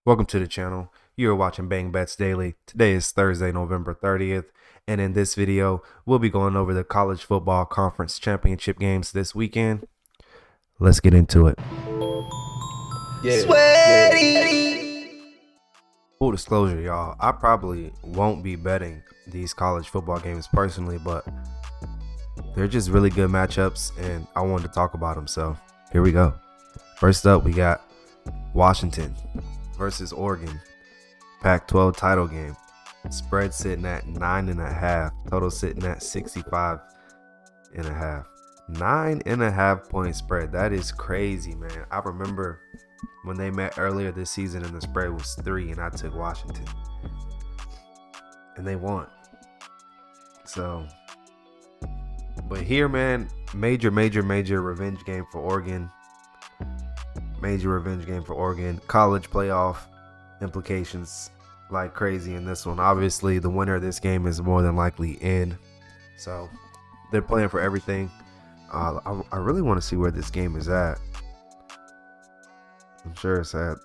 Welcome to the channel. You are watching BangBets Daily. Today is Thursday, November 30th, and in this video, we'll be going over the college football conference championship games this weekend. Let's get into it. Sweaty! Full disclosure, y'all, I probably won't be betting these college football games personally, but they're just really good matchups, and I wanted to talk about them, so here we go. First up, we got Washington versus Oregon, Pac-12 title game. Spread sitting at 9.5. Total sitting at 65.5. 9.5 point spread. That is crazy, man. I remember when they met earlier this season and the spread was 3, and I took Washington, and they won. So, but here, man, major revenge game for Oregon. Major revenge game for Oregon. College playoff implications like crazy in this one. Obviously, the winner of this game is more than likely in. So they're playing for everything. I really want to see where this game is at. I'm sure it's at.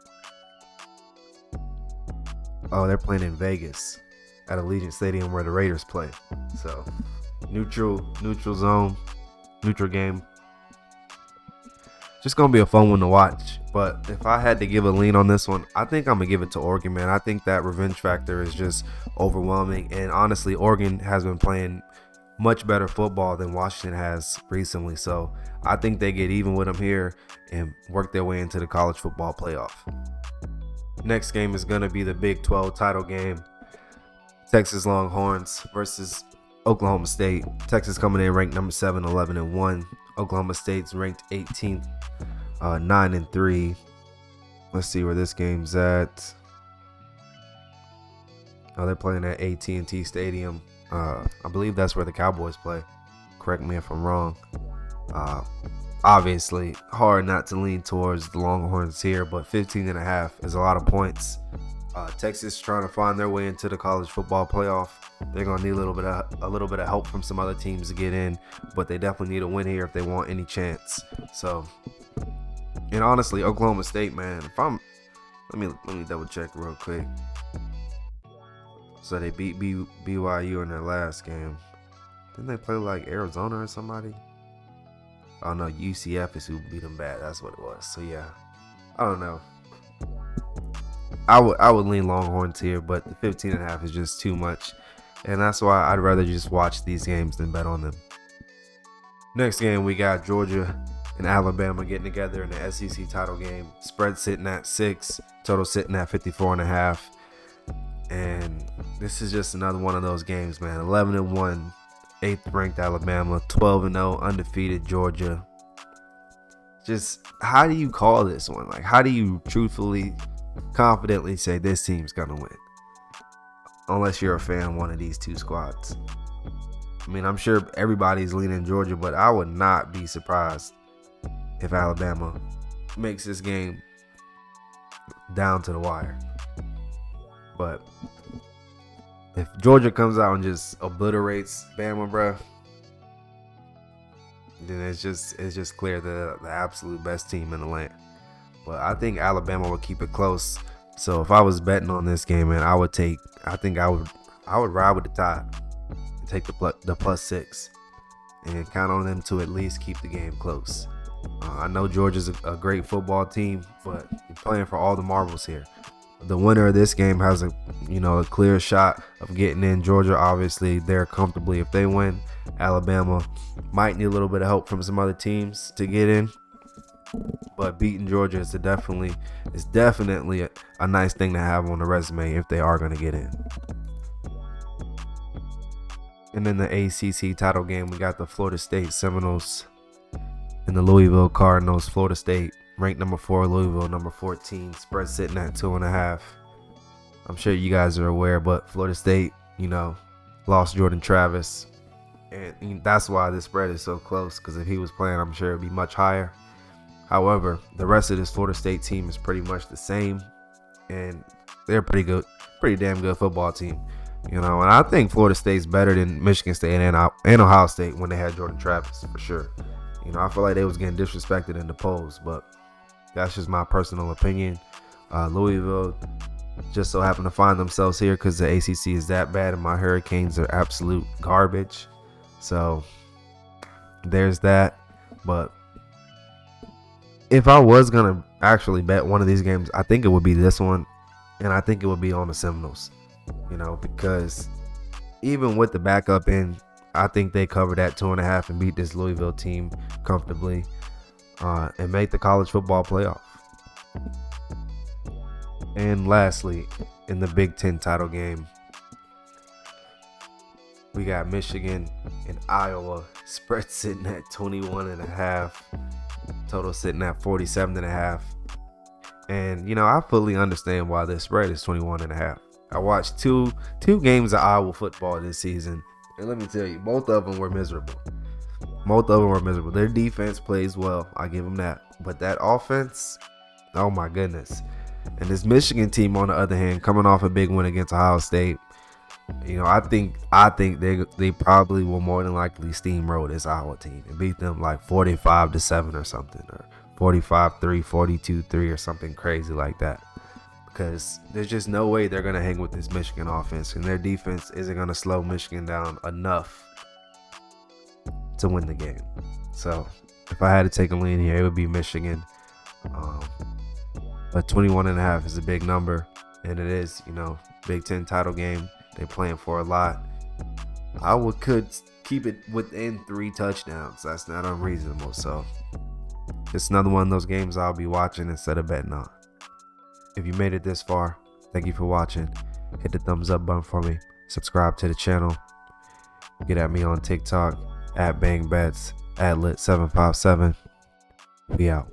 Oh, they're playing in Vegas at Allegiant Stadium where the Raiders play. So neutral zone, neutral game. Just gonna be a fun one to watch. But if I had to give a lean on this one, I think I'm gonna give it to Oregon, man. I think that revenge factor is just overwhelming, and honestly, Oregon has been playing much better football than Washington has recently, so I think they get even with them here and work their way into the college football playoff. Next game is gonna be the Big 12 title game. Texas Longhorns versus Oklahoma State. Texas coming in ranked number 7, 11-1. Oklahoma State's ranked 18th, 9-3. Let's see where this game's at. Oh, they're playing at AT&T Stadium. I believe that's where the Cowboys play. Correct me if I'm wrong. Obviously, hard not to lean towards the Longhorns here, but 15.5 is a lot of points. Texas trying to find their way into the college football playoff. They're gonna need a little bit of help from some other teams to get in, but they definitely need a win here if they want any chance. So, and honestly, Oklahoma State, man, let me double check real quick. So they beat BYU in their last game. Didn't they play like Arizona or somebody? Oh no, UCF is who beat them bad. That's what it was. So yeah, I don't know. I would lean Longhorns here, but the 15.5 is just too much, and that's why I'd rather just watch these games than bet on them. Next game, we got Georgia and Alabama getting together in the SEC title game. Spread sitting at 6, total sitting at 54.5, and this is just another one of those games, man. 11-1, 8th ranked Alabama, 12-0 undefeated Georgia. Just how do you call this one? Like, how do you truthfully, confidently say this team's gonna win? Unless you're a fan of one of these two squads. I mean, I'm sure everybody's leaning Georgia, but I would not be surprised if Alabama makes this game down to the wire. But if Georgia comes out and just obliterates Bama, bruh, then it's just clear the absolute best team in the land. But I think Alabama will keep it close. So if I was betting on this game, man, I would ride with the tide and take the +6 and count on them to at least keep the game close. I know Georgia's a great football team, but you're playing for all the marbles here. The winner of this game has a clear shot of getting in. Georgia, obviously, they're comfortably if they win. Alabama might need a little bit of help from some other teams to get in. But beating Georgia is definitely a nice thing to have on the resume if they are going to get in. And then the ACC title game, we got the Florida State Seminoles and the Louisville Cardinals. Florida State ranked number 4, Louisville number 14. Spread sitting at 2.5. I'm sure you guys are aware, but Florida State, lost Jordan Travis, and that's why this spread is so close. Because if he was playing, I'm sure it'd be much higher. However, the rest of this Florida State team is pretty much the same, and they're pretty damn good football team. And I think Florida State's better than Michigan State and Ohio State when they had Jordan Travis, for sure. I feel like they was getting disrespected in the polls, but that's just my personal opinion. Louisville just so happen to find themselves here because the ACC is that bad and my Hurricanes are absolute garbage. So there's that. But if I was going to actually bet one of these games, I think it would be this one. And I think it would be on the Seminoles, because even with the backup in, I think they covered that 2.5 and beat this Louisville team comfortably and make the college football playoff. And lastly, in the Big Ten title game, we got Michigan and Iowa. Spread sitting at 21.5. Total sitting at 47.5. And, I fully understand why this spread is 21.5. I watched two games of Iowa football this season. And let me tell you, both of them were miserable. Their defense plays well. I give them that. But that offense, oh my goodness. And this Michigan team, on the other hand, coming off a big win against Ohio State, I think they probably will more than likely steamroll this Iowa team and beat them like 45-7 or something, or 45-3, 42-3 or something crazy like that. Because there's just no way they're going to hang with this Michigan offense, and their defense isn't going to slow Michigan down enough to win the game. So if I had to take a lean here, it would be Michigan. But 21.5 is a big number, and it is, Big Ten title game. They're playing for a lot. I could keep it within 3 touchdowns. That's not unreasonable. So it's another one of those games I'll be watching instead of betting on. If you made it this far, thank you for watching. Hit the thumbs up button for me. Subscribe to the channel. Get at me on TikTok at BangBets, at Lit757. We out.